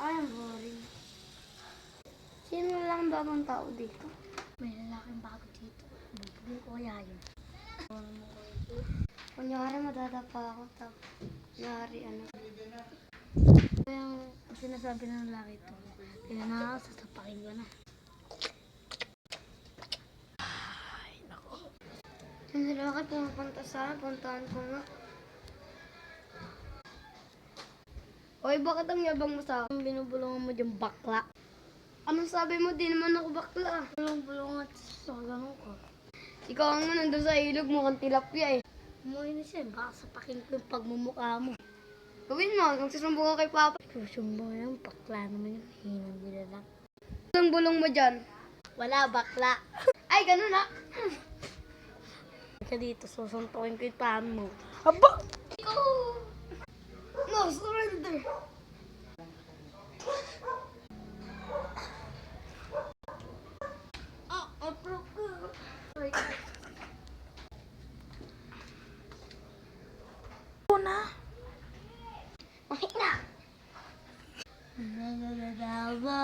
Ay, ang boring. Sino lang bagong tao dito? May lalaking bago dito. Bubugin ko kaya yun. Kunyari madadapa ako. Kunyari ano. Yung sinasabi ng lalaki ito. Kaya na ako, sasapakin ko na. Ay, naku. Yung lalaki pumapunta sa akin, puntahan ko nga. Oy, bakit ang yabang mo sa akin? Binubulungan mo dyan bakla. Anong sabi mo? Di naman ako bakla. Bulong-bulungan sa ganun ko. Ikaw ang nandun sa ilog mo kang tilapia eh. Umuwi na siya, baka sapakin ko yung pagmumukha mo. Gawin mo, kung susumbong ka kay Papa. Susumbong yan, bakla naman yung hinang nilalang. Anong bulong mo dyan? Wala, bakla. Ay, ganun na. Ka dito, susuntukin ko yung paan mo. Aba! Ikaw! No, surrender! Approve ko. Na. Mahina! Nagagagawa.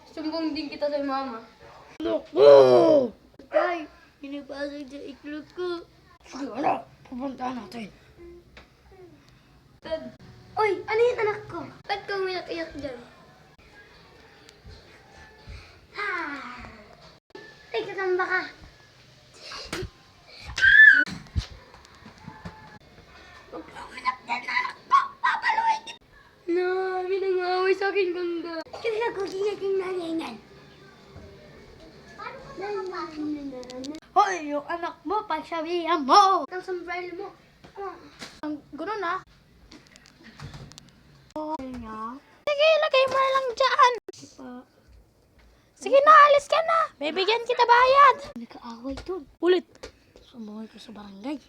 Sumbong din kita sa mama. Naku! Tay, pinipasok dyan iklog ko. Sige, wala. Pupuntahan natin. Oy, ano yung anak ko? Ba't ka umiyak-iyak dyan? Ha! Ay, kakamba ka. Huwag ka umiyak dyan, anak ko. Papaluin kita. Na, binangaway sa akin, ganda. Kasi nagulit natin nanay. Paano ka nakapasok? Hoy, yung anak mo, pagsabihan mo! Ang sombrero mo. Ang gano'n ah. Sige, lagay mo na lang dyan. Sige na, alis ka na. Bibigyan kita bayad. May kaaway dun. Ulit. Sumuhay ko sa barangay.